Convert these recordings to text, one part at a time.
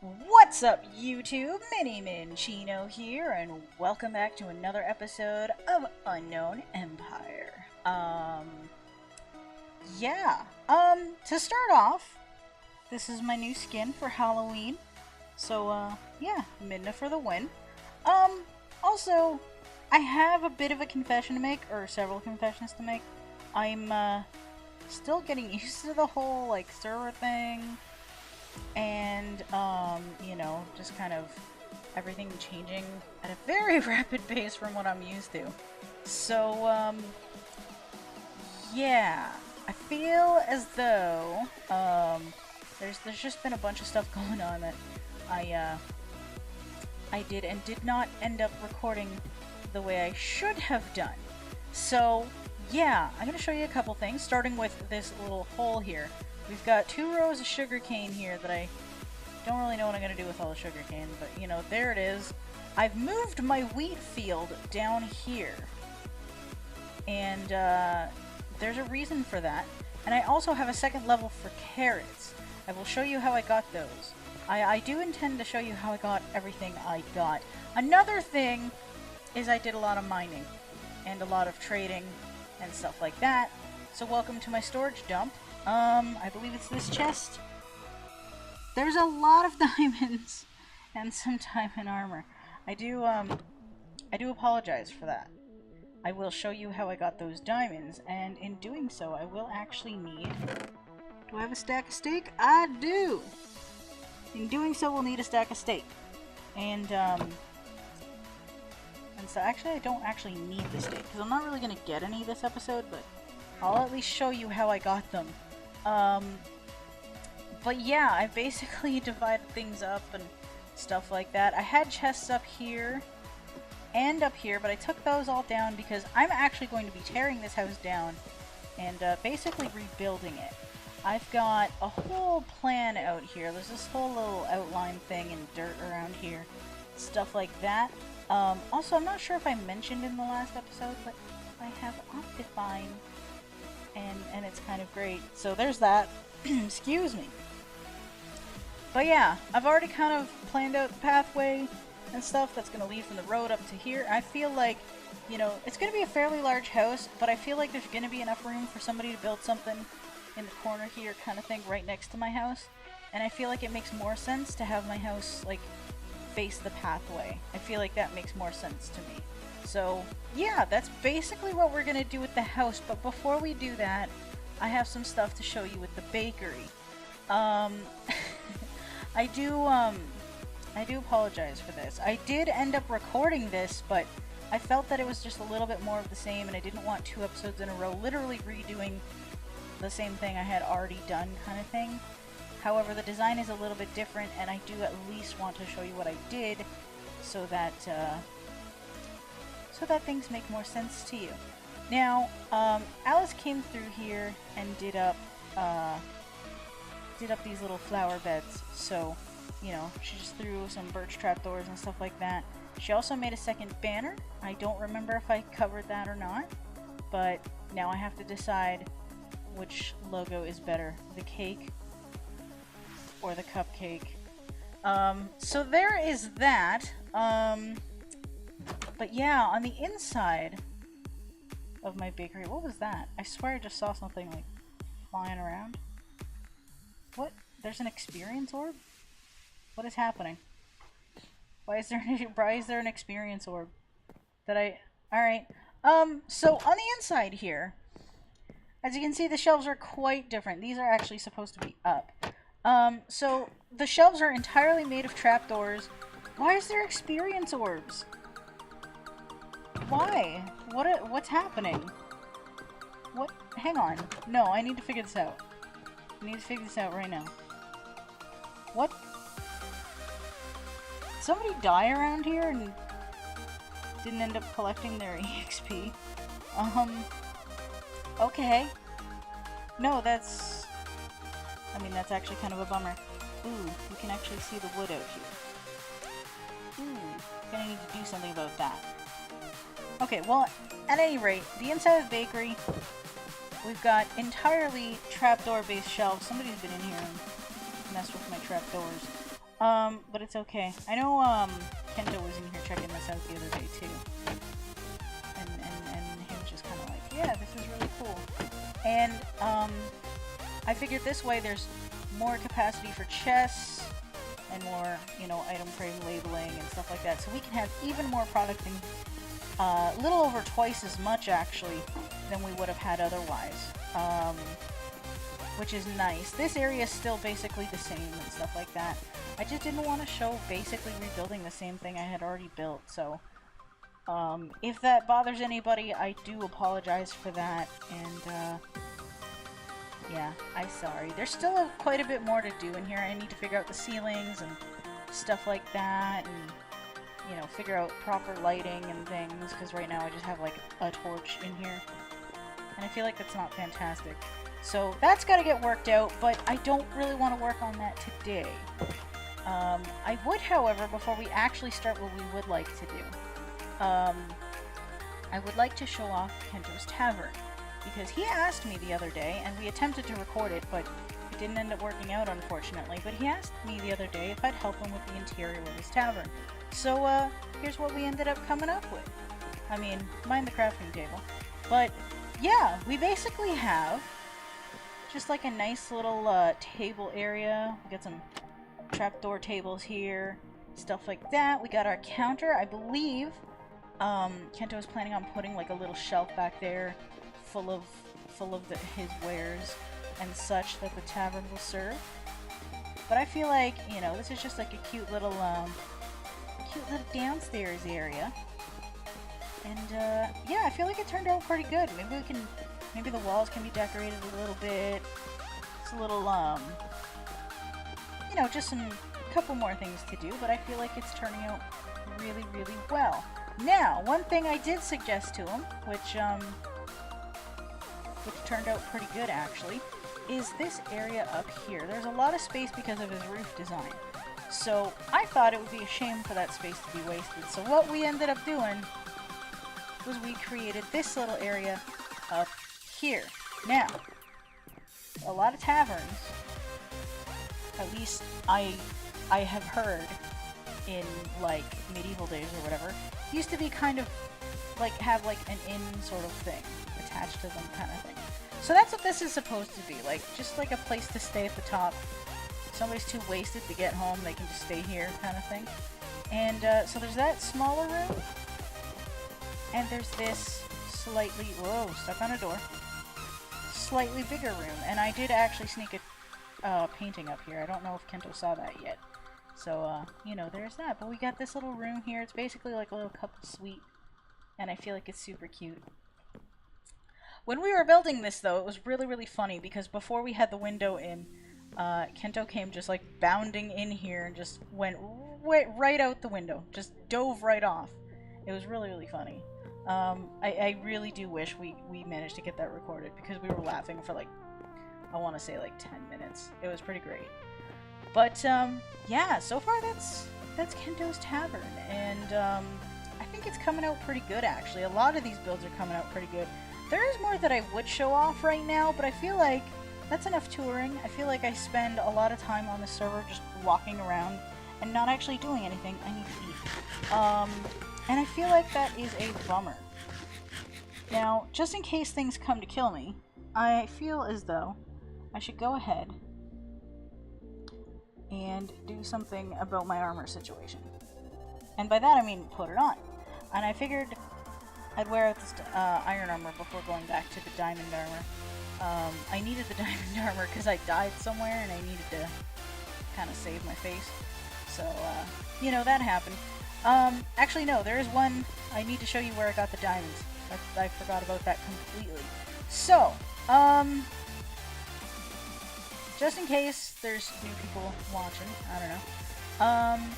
What's up, YouTube? Mini Chino here, and welcome back to another episode of Unknown Empire. To start off, this is my new skin for Halloween. So, Midna for the win. Also, I have a bit of a confession to make, or several confessions to make. I'm, still getting used to the whole, server thing. And, just kind of everything changing at a very rapid pace from what I'm used to. So, I feel as though, there's just been a bunch of stuff going on that I did and did not end up recording the way I should have done. So, yeah, I'm gonna show you a couple things, starting with this little hole here. We've got 2 rows of sugarcane here that I don't really know what I'm going to do with all the sugarcane, but, there it is. I've moved my wheat field down here. And, there's a reason for that. And I also have a second level for carrots. I will show you how I got those. I do intend to show you how I got everything I got. Another thing is I did a lot of mining and a lot of trading and stuff like that. So welcome to my storage dump. I believe it's this chest. There's a lot of diamonds and some diamond armor. I do apologize for that. I will show you how I got those diamonds, and in doing so, I will actually need... Do I have a stack of steak? I do! In doing so, we'll need a stack of steak. And so actually, I don't actually need the steak, because I'm not really going to get any this episode, but I'll at least show you how I got them. But yeah, I basically divided things up and stuff like that. I had chests up here and up here, but I took those all down because I'm actually going to be tearing this house down and basically rebuilding it. I've got a whole plan out here. There's this whole little outline thing and dirt around here, stuff like that. Also, I'm not sure if I mentioned in the last episode, but I have Optifine. And it's kind of great. So there's that. Excuse me. But yeah, I've already kind of planned out the pathway and stuff that's going to lead from the road up to here. I feel like, it's going to be a fairly large house, but I feel like there's going to be enough room for somebody to build something in the corner here kind of thing right next to my house. And I feel like it makes more sense to have my house, face the pathway. I feel like that makes more sense to me. So, yeah, that's basically what we're gonna do with the house, but before we do that, I have some stuff to show you with the bakery. I do apologize for this. I did end up recording this, but I felt that it was just a little bit more of the same, and I didn't want 2 episodes in a row, literally redoing the same thing I had already done kind of thing. However, the design is a little bit different, and I do at least want to show you what I did, so that things make more sense to you. Now, Alice came through here and did up these little flower beds. So, she just threw some birch trapdoors and stuff like that. She also made a second banner. I don't remember if I covered that or not, but now I have to decide which logo is better, the cake or the cupcake. So there is that. But yeah, on the inside of my bakery, what was that? I swear I just saw something flying around. What? There's an experience orb? What is happening? Why is there an experience orb? Alright. So on the inside here, as you can see, the shelves are quite different. These are actually supposed to be up. So the shelves are entirely made of trapdoors. Why is there experience orbs? Why? What's happening? What? Hang on. No, I need to figure this out. I need to figure this out right now. What? Did somebody die around here and didn't end up collecting their EXP? Okay. No, that's actually kind of a bummer. Ooh, you can actually see the wood out here. Ooh, gonna need to do something about that. Okay, well, at any rate, the inside of the bakery, we've got entirely trapdoor-based shelves. Somebody's been in here and messed with my trapdoors. But it's okay. I know, Kento was in here checking this out the other day, too. And he was just kind of like, yeah, this is really cool. And, I figured this way there's more capacity for chests and more, you know, item frame labeling and stuff like that. So we can have even more product and a little over twice as much, actually, than we would have had otherwise. Which is nice. This area is still basically the same and stuff like that. I just didn't want to show basically rebuilding the same thing I had already built, so if that bothers anybody, I do apologize for that, and yeah, I'm sorry. There's still quite a bit more to do in here. I need to figure out the ceilings and stuff like that, and, you know, figure out proper lighting and things, because right now I just have, like, a torch in here, and I feel like that's not fantastic. So that's got to get worked out, but I don't really want to work on that today. I would, however, before we actually start what we would like to do, I would like to show off Kento's Tavern, because he asked me the other day, and we attempted to record it, but it didn't end up working out, unfortunately, but he asked me the other day if I'd help him with the interior of his tavern. So, here's what we ended up coming up with. I mean, mind the crafting table. But, yeah, we basically have just like a nice little table area. We got some trapdoor tables here, stuff like that. We got our counter. I believe Kento is planning on putting like a little shelf back there full of his wares and such that the tavern will serve. But I feel like, you know, this is just like a cute little downstairs area. And yeah, I feel like it turned out pretty good. Maybe the walls can be decorated a little bit. It's a little, you know, just a couple more things to do, but I feel like it's turning out really, really well. Now, one thing I did suggest to him, which turned out pretty good actually, is this area up here. There's a lot of space because of his roof design. So I thought it would be a shame for that space to be wasted. So what we ended up doing was we created this little area up here. Now, a lot of taverns, at least I have heard in like medieval days or whatever, used to be kind of like have like an inn sort of thing attached to them kind of thing. So that's what this is supposed to be, like just like a place to stay at the top. If somebody's too wasted to get home, they can just stay here kind of thing. And so there's that smaller room, and there's this slightly, whoa, stuck on a door, slightly bigger room. And I did actually sneak a painting up here. I don't know if Kento saw that yet. So, you know, there's that. But we got this little room here. It's basically like a little couple suite, and I feel like it's super cute. When we were building this, though, it was really, really funny, because before we had the window in, Kento came just, like, bounding in here and just went right out the window. Just dove right off. It was really, really funny. I really do wish we managed to get that recorded, because we were laughing for, like, I want to say, like, 10 minutes. It was pretty great. But, yeah, so far that's Kento's Tavern, and, I think it's coming out pretty good, actually. A lot of these builds are coming out pretty good. There is more that I would show off right now, but I feel like that's enough touring. I feel like I spend a lot of time on the server just walking around and not actually doing anything. I need to eat. And I feel like that is a bummer. Now, just in case things come to kill me, I feel as though I should go ahead and do something about my armor situation. And by that I mean put it on. And I figured I'd wear out this iron armor before going back to the diamond armor. I needed the diamond armor because I died somewhere and I needed to kind of save my face. So, you know, that happened. Actually no, there is one, I need to show you where I got the diamonds. I forgot about that completely. So, just in case there's new people watching, I don't know.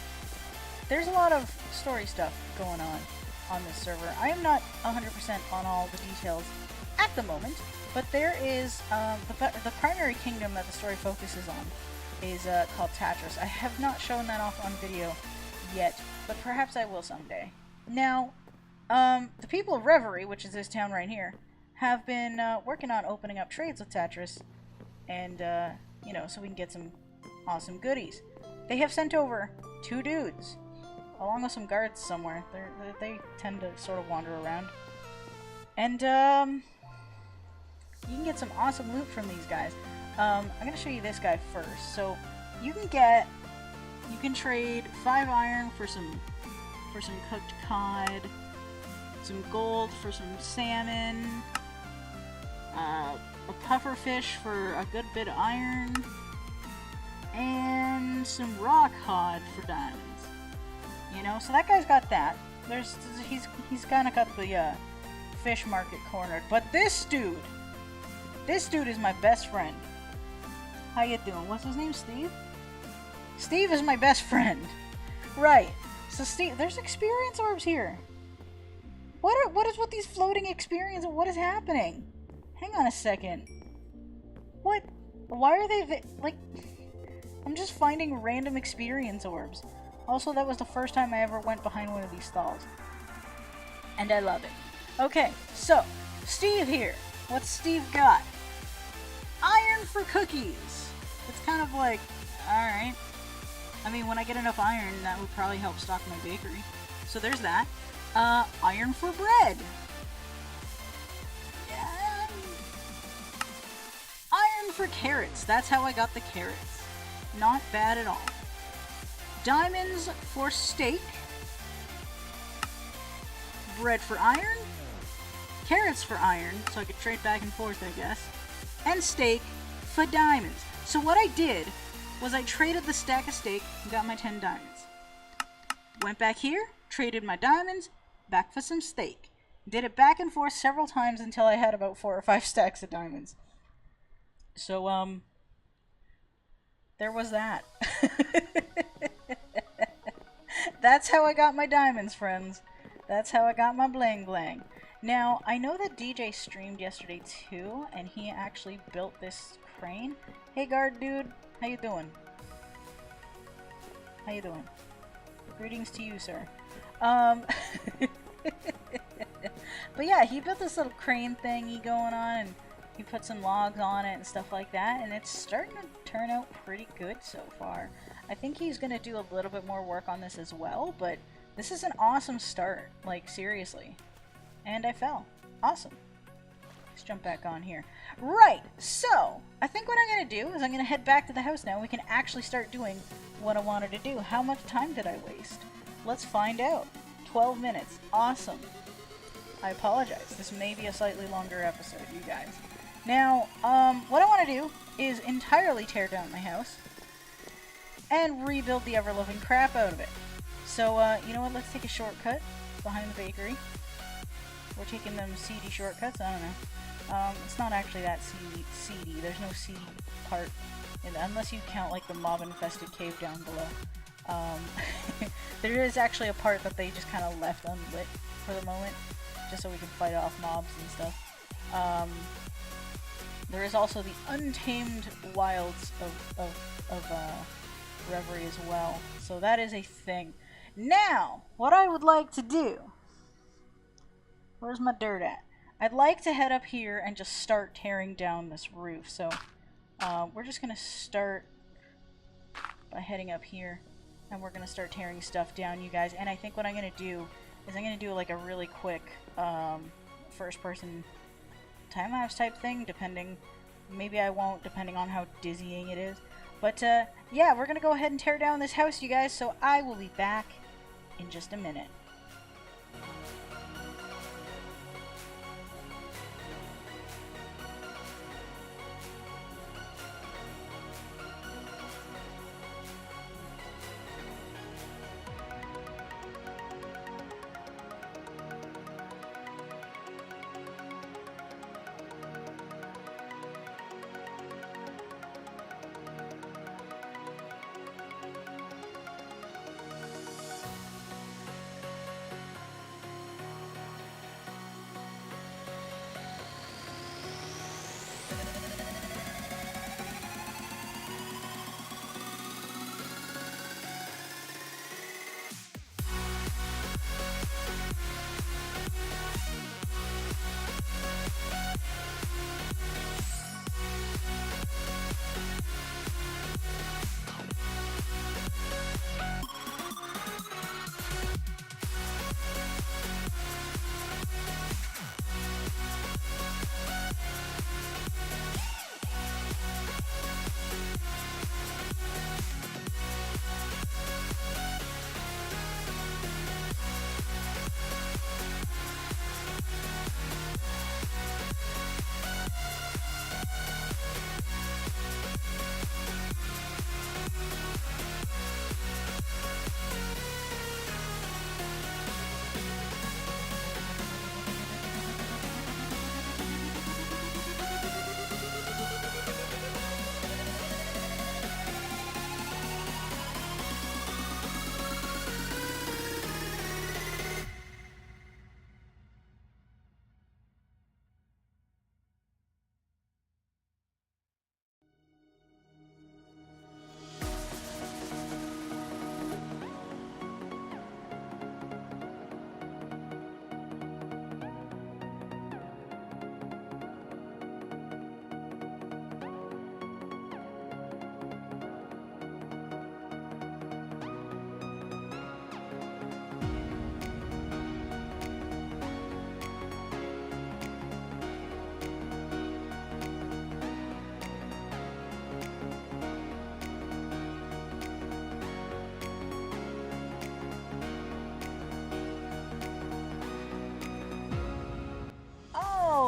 There's a lot of story stuff going on this server. I am not 100% on all the details at the moment, but there is, the primary kingdom that the story focuses on is called Tatris. I have not shown that off on video yet, but perhaps I will someday. Now, the people of Reverie, which is this town right here, have been working on opening up trades with Tatris, and, you know, so we can get some awesome goodies. they have sent over 2 dudes, along with some guards somewhere. They tend to sort of wander around. And, you can get some awesome loot from these guys. I'm gonna show you this guy first. So, you can trade 5 iron for some cooked cod, some gold for some salmon, a puffer fish for a good bit of iron, and some raw cod for diamonds. You know, so that guy's got that. He's kind of got the fish market cornered. But this dude is my best friend. How you doing? What's his name? Steve? Steve is my best friend. Right. So Steve, there's experience orbs here. What is with these floating experience? What is happening? Hang on a second. What? Why are they like? I'm just finding random experience orbs. Also, that was the first time I ever went behind one of these stalls. And I love it. Okay, so Steve here. What's Steve got? Iron for cookies. It's kind of like, alright. I mean, when I get enough iron, that would probably help stock my bakery. So there's that. Iron for bread. Iron for carrots. That's how I got the carrots. Not bad at all. Diamonds for steak. Bread for iron. Carrots for iron, so I could trade back and forth, I guess. And steak for diamonds. So what I did was I traded the stack of steak and got my 10 diamonds. Went back here, traded my diamonds, back for some steak. Did it back and forth several times until I had about 4 or 5 stacks of diamonds. So, there was that. That's how I got my diamonds, friends. That's how I got my bling bling. Now, I know that DJ streamed yesterday too, and he actually built this crane. Hey guard dude, how you doing? How you doing? Greetings to you, sir. But yeah, he built this little crane thingy going on, and he put some logs on it and stuff like that, and it's starting to turn out pretty good so far. I think he's gonna do a little bit more work on this as well, but this is an awesome start, like seriously. And I fell. Awesome. Let's jump back on here. Right, so I think what I'm gonna do is I'm gonna head back to the house now. We can actually start doing what I wanted to do. How much time did I waste? Let's find out. 12 minutes. Awesome. I apologize. This may be a slightly longer episode, you guys. Now, what I want to do is entirely tear down my house and rebuild the ever-loving crap out of it. So, you know what? Let's take a shortcut behind the bakery. We're taking them seedy shortcuts. I don't know. It's not actually that seedy. There's no seedy part, unless you count like the mob-infested cave down below. There is actually a part that they just kind of left unlit for the moment, just so we can fight off mobs and stuff. There is also the untamed wilds of Reverie as well. So that is a thing. Now, what I would like to do... Where's my dirt at? I'd like to head up here and just start tearing down this roof. So, we're just going to start by heading up here. And we're going to start tearing stuff down, you guys. And I think what I'm going to do is I'm going to do like a really quick first-person time-lapse type thing, depending... Maybe I won't, depending on how dizzying it is. But, yeah, we're going to go ahead and tear down this house, you guys. So I will be back in just a minute.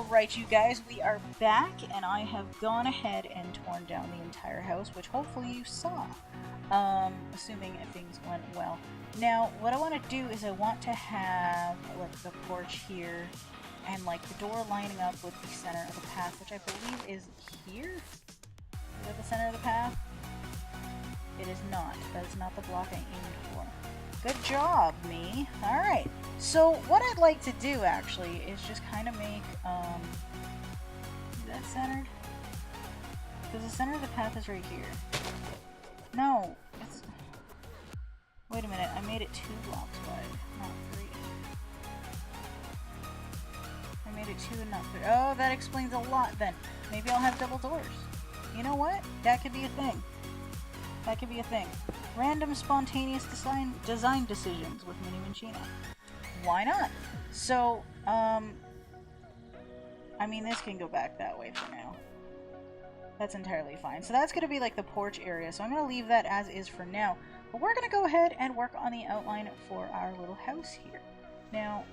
Alright, you guys, we are back, and I have gone ahead and torn down the entire house, which hopefully you saw, assuming things went well. Now, what I want to do is I want to have, like, the porch here, and, like, the door lining up with the center of the path, which I believe is here? Is that the center of the path? It is not. That is not the block I aimed for. Good job, me. Alright, so what I'd like to do, actually, is just kind of make, is that centered? Because the center of the path is right here. No, it's... Wait a minute, I made it 2 blocks wide, not 3. I made it 2 and not 3. Oh, that explains a lot, then. Maybe I'll have double doors. You know what? That could be a thing. That could be a thing. Random spontaneous design decisions with Mini Minchino. Why not? So, I mean, this can go back that way for now. That's entirely fine. So that's going to be like the porch area. So I'm going to leave that as is for now. But we're going to go ahead and work on the outline for our little house here. Now,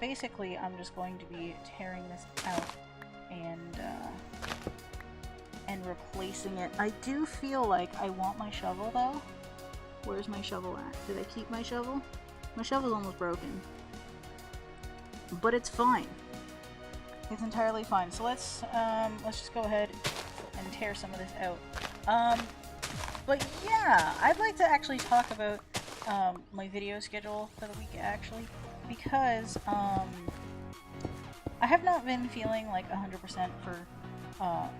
basically, I'm just going to be tearing this out and replacing it. I do feel like I want my shovel, though. Where's my shovel at? Did I keep my shovel? My shovel's almost broken. But it's fine. It's entirely fine. So let's just go ahead and tear some of this out. But yeah, I'd like to actually talk about my video schedule for the week, actually, because I have not been feeling like 100% for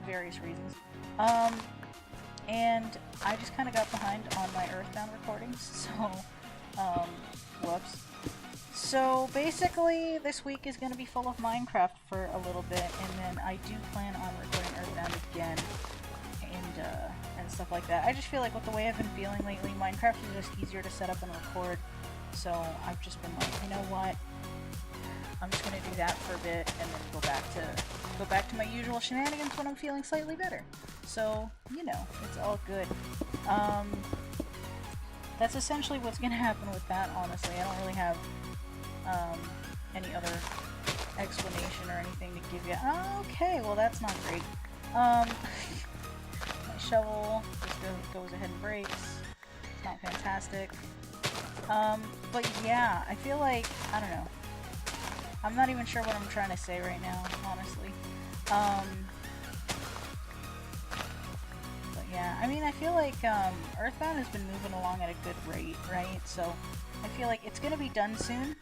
various reasons. And I just kind of got behind on my Earthbound recordings, so, whoops. So basically, this week is going to be full of Minecraft for a little bit, and then I do plan on recording Earthbound again, and stuff like that. I just feel like with the way I've been feeling lately, Minecraft is just easier to set up and record, so I've just been like, you know what? I'm just gonna do that for a bit, and then go back to my usual shenanigans when I'm feeling slightly better. So, you know, it's all good. That's essentially what's gonna happen with that, honestly. I don't really have any other explanation or anything to give you. Okay, well that's not great. My shovel just goes ahead and breaks. It's not fantastic. But yeah, I feel like, I don't know. I'm not even sure what I'm trying to say right now, honestly. But yeah, I mean, I feel like Earthbound has been moving along at a good rate, right? So I feel like it's going to be done soon.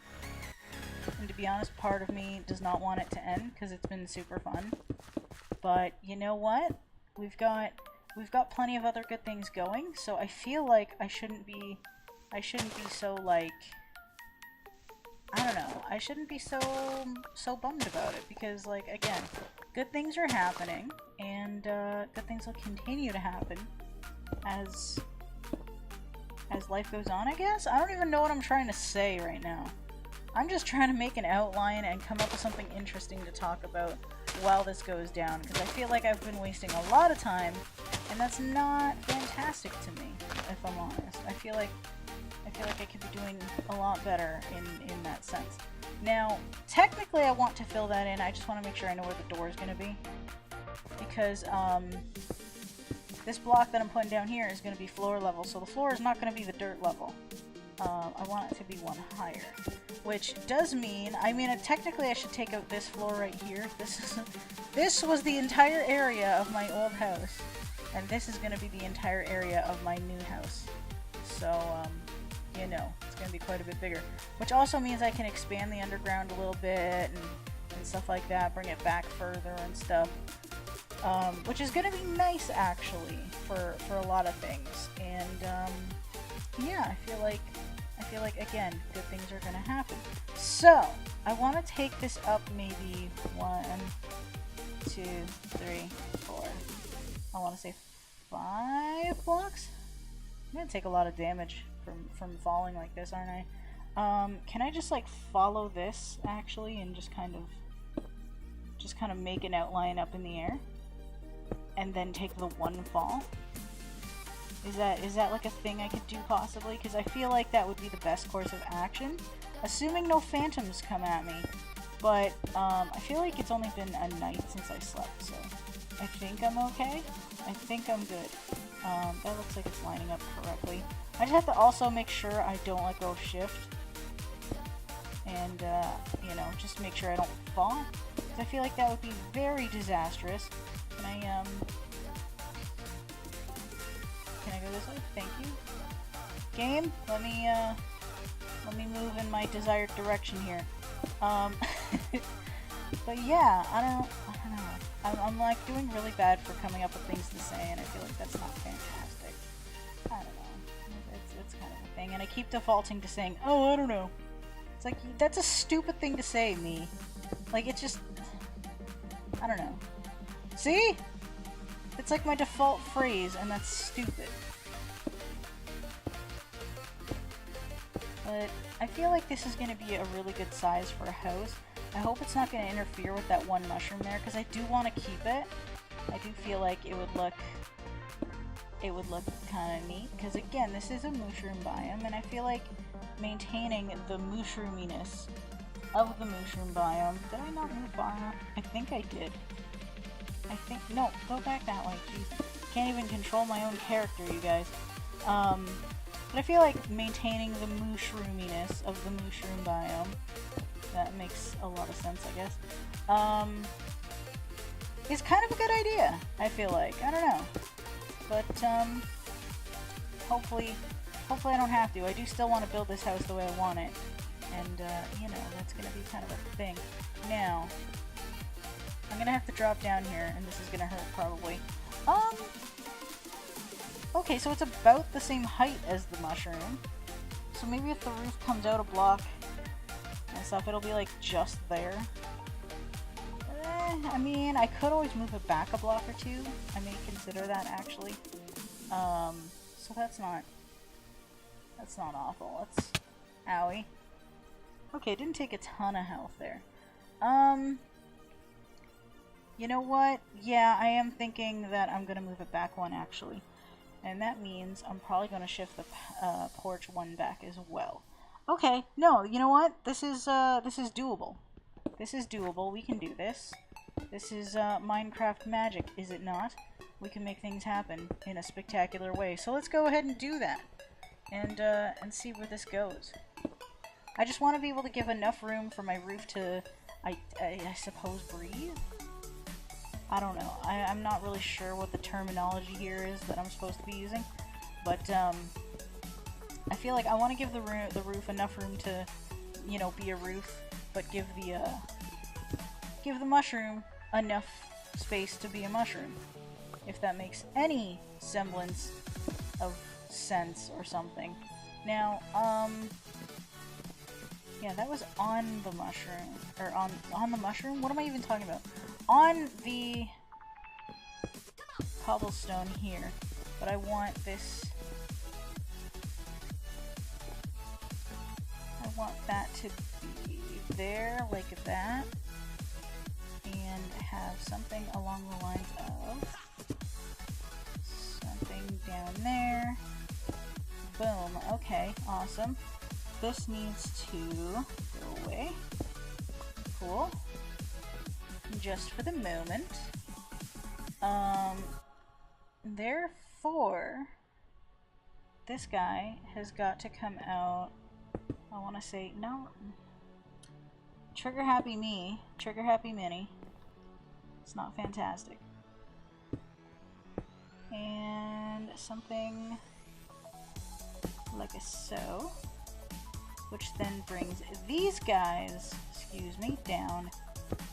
And to be honest, part of me does not want it to end because it's been super fun. But you know what? We've got plenty of other good things going, so I feel like I shouldn't be so, like, I don't know, I shouldn't be so bummed about it, because, like, again, good things are happening, and good things will continue to happen as life goes on, I guess? I don't even know what I'm trying to say right now. I'm just trying to make an outline and come up with something interesting to talk about while this goes down, because I feel like I've been wasting a lot of time, and that's not fantastic to me, if I'm honest. I feel like I could be doing a lot better in that sense. Now, technically I want to fill that in. I just want to make sure I know where the door is going to be. Because this block that I'm putting down here is going to be floor level, so the floor is not going to be the dirt level. I want it to be one higher. Which does mean, I mean, technically I should take out this floor right here. This was the entire area of my old house. And this is going to be the entire area of my new house. So, you know, it's going to be quite a bit bigger. Which also means I can expand the underground a little bit and stuff like that, bring it back further and stuff. Which is going to be nice, actually, for a lot of things. And, yeah, I feel like, again, good things are going to happen. So, I want to take this up maybe 1, 2, 3, 4. I want to say 5 blocks? I'm going to take a lot of damage from falling like this, aren't I? Can I just, like, follow this, actually, and just kind of make an outline up in the air? And then take the one fall? Is that like a thing I could do possibly? Because I feel like that would be the best course of action. Assuming no phantoms come at me. but I feel like it's only been a night since I slept, so I think I'm okay. I think I'm good. That looks like it's lining up correctly. I just have to also make sure I don't let go of shift, and you know, just make sure I don't fall, because I feel like that would be very disastrous. Can I go this way? Thank you. Game, let me move in my desired direction here. But yeah, I don't know. I'm like doing really bad for coming up with things to say, and I feel like that's not fantastic. I don't know. It's kind of a thing, and I keep defaulting to saying, "Oh, I don't know." It's like, that's a stupid thing to say, me. Like, it's just, I don't know. See? It's like my default phrase, and that's stupid. But I feel like this is going to be a really good size for a house. I hope it's not going to interfere with that one mushroom there, because I do want to keep it. I do feel like it would look kind of neat, because again, this is a mushroom biome, and I feel like maintaining the mushroominess of the mushroom biome. Did I not move far enough? I think I did. No, go back that way. Jeez. Can't even control my own character, you guys. But I feel like maintaining the mushroominess of the mushroom biome, that makes a lot of sense, I guess, is kind of a good idea, I feel like. I don't know. But, hopefully I don't have to. I do still want to build this house the way I want it. And, you know, that's gonna be kind of a thing. Now, I'm gonna have to drop down here, and this is gonna hurt probably. Okay, so it's about the same height as the mushroom. So maybe if the roof comes out a block and stuff, it'll be like just there. I mean, I could always move it back a block or two. I may consider that, actually. So that's not awful. That's, owie. Okay, didn't take a ton of health there. You know what? Yeah, I am thinking that I'm gonna move it back one, actually. And that means I'm probably gonna shift the porch one back as well. Okay, no, you know what? This is doable. This is doable. We can do this. This is Minecraft magic, is it not? We can make things happen in a spectacular way. So let's go ahead and do that, and see where this goes. I just want to be able to give enough room for my roof to, I suppose, breathe. I don't know. I'm not really sure what the terminology here is that I'm supposed to be using, but I feel like I want to give the roof enough room to, you know, be a roof, but give the mushroom enough space to be a mushroom, if that makes any semblance of sense or something. Now, yeah, that was on the mushroom, or on the mushroom? What am I even talking about? On the cobblestone here, but I want this, I want that to be there, like that, and have something along the lines of something down there. Boom. Okay, awesome. This needs to go away. Cool. Just for the moment. Therefore, this guy has got to come out. I want to say, no. Trigger happy me. Trigger happy Minnie. It's not fantastic. And something like a so. Which then brings these guys, excuse me, down.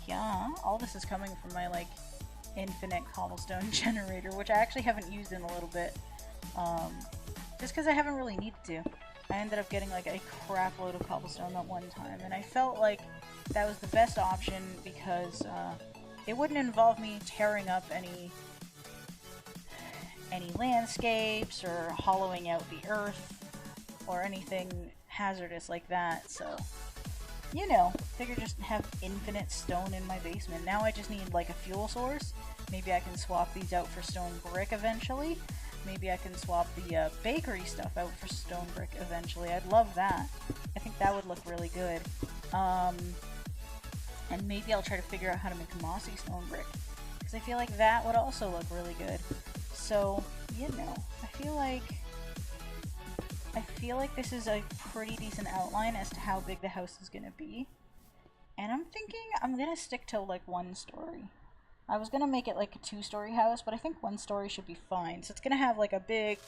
Yeah, all this is coming from my, like, infinite cobblestone generator, which I actually haven't used in a little bit, just because I haven't really needed to. I ended up getting, like, a crap load of cobblestone that one time, and I felt like that was the best option because, it wouldn't involve me tearing up any landscapes or hollowing out the earth or anything hazardous like that, so, you know, figure just have infinite stone in my basement. Now I just need, like, a fuel source. Maybe I can swap these out for stone brick eventually. Maybe I can swap the bakery stuff out for stone brick eventually. I'd love that. I think that would look really good. And maybe I'll try to figure out how to make a mossy stone brick, because I feel like that would also look really good. So, you know, I feel like this is a pretty decent outline as to how big the house is gonna be. And I'm thinking I'm gonna stick to like 1 story. I was gonna make it like a 2-story house, but I think 1 story should be fine. So it's gonna have like a big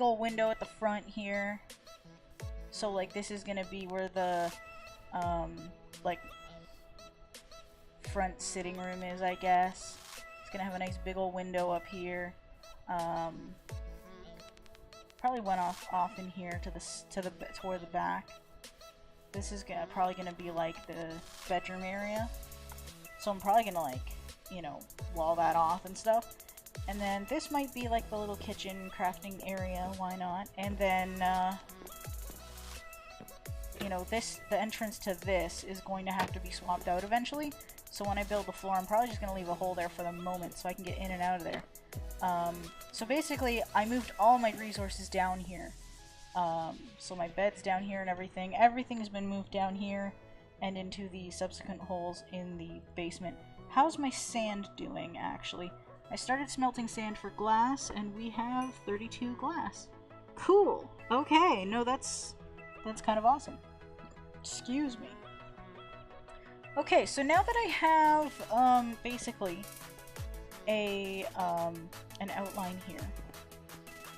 old window at the front here. So like this is gonna be where the like front sitting room is, I guess. It's gonna have a nice big old window up here. Probably went off in here toward the back. This is probably gonna be like the bedroom area. So I'm probably gonna like, you know, wall that off and stuff. And then this might be like the little kitchen crafting area, why not? And then you know, the entrance to this is going to have to be swapped out eventually. So when I build the floor, I'm probably just going to leave a hole there for the moment so I can get in and out of there. So basically, I moved all my resources down here. So my bed's down here and everything. Everything's been moved down here and into the subsequent holes in the basement. How's my sand doing, actually? I started smelting sand for glass, and we have 32 glass. Cool! Okay, no, that's kind of awesome. Excuse me. Okay, so now that I have, basically an outline here,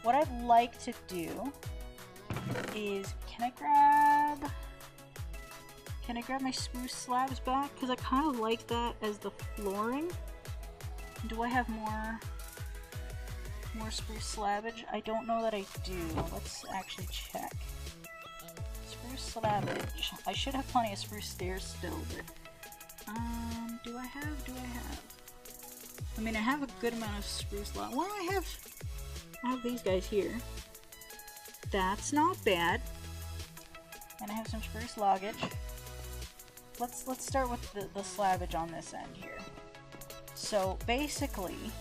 what I'd like to do is, can I grab my spruce slabs back? Because I kind of like that as the flooring. Do I have more spruce slabbage? I don't know that I do. Let's actually check. Spruce slabbage. I should have plenty of spruce stairs still, but do I have? I mean, I have a good amount of spruce log. Well, I have these guys here. That's not bad. And I have some spruce loggage. Let's start with the slabbage on this end here. So basically,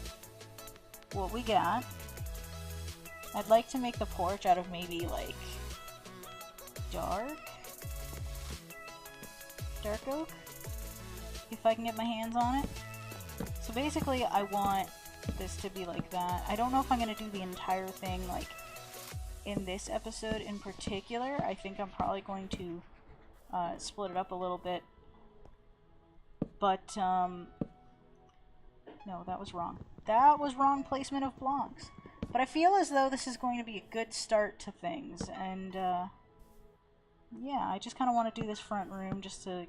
what we got, I'd like to make the porch out of maybe like dark oak, if I can get my hands on it. So basically I want this to be like that. I don't know if I'm going to do the entire thing like in this episode in particular. I think I'm probably going to split it up a little bit. But no, that was wrong. That was wrong placement of blocks. But I feel as though this is going to be a good start to things, and yeah, I just kind of want to do this front room just to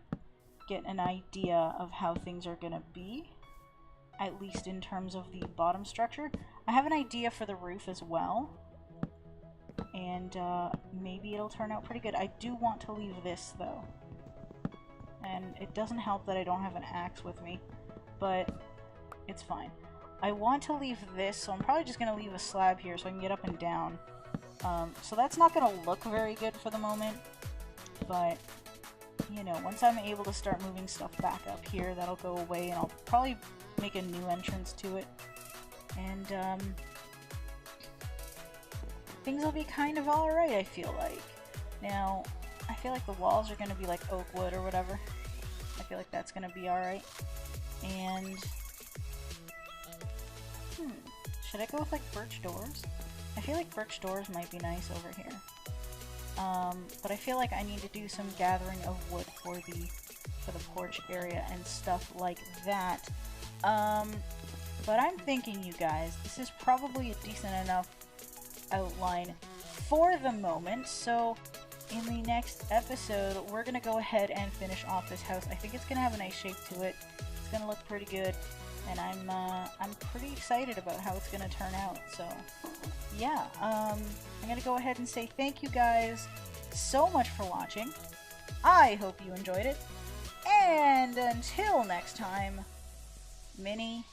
get an idea of how things are going to be, at least in terms of the bottom structure. I have an idea for the roof as well, and maybe it'll turn out pretty good. I do want to leave this, though, and it doesn't help that I don't have an axe with me, but it's fine. I want to leave this, so I'm probably just going to leave a slab here so I can get up and down. So that's not going to look very good for the moment, but, you know, once I'm able to start moving stuff back up here, that'll go away, and I'll probably make a new entrance to it, and things will be kind of alright, I feel like. Now, I feel like the walls are going to be like oak wood or whatever. I feel like that's going to be alright, and should I go with like birch doors? I feel like birch doors might be nice over here. But I feel like I need to do some gathering of wood for the porch area and stuff like that. But I'm thinking, you guys, this is probably a decent enough outline for the moment. So in the next episode, we're gonna go ahead and finish off this house. I think it's gonna have a nice shape to it. It's gonna look pretty good. And I'm pretty excited about how it's gonna turn out. So yeah, I'm gonna go ahead and say thank you guys so much for watching. I hope you enjoyed it, and until next time, Mini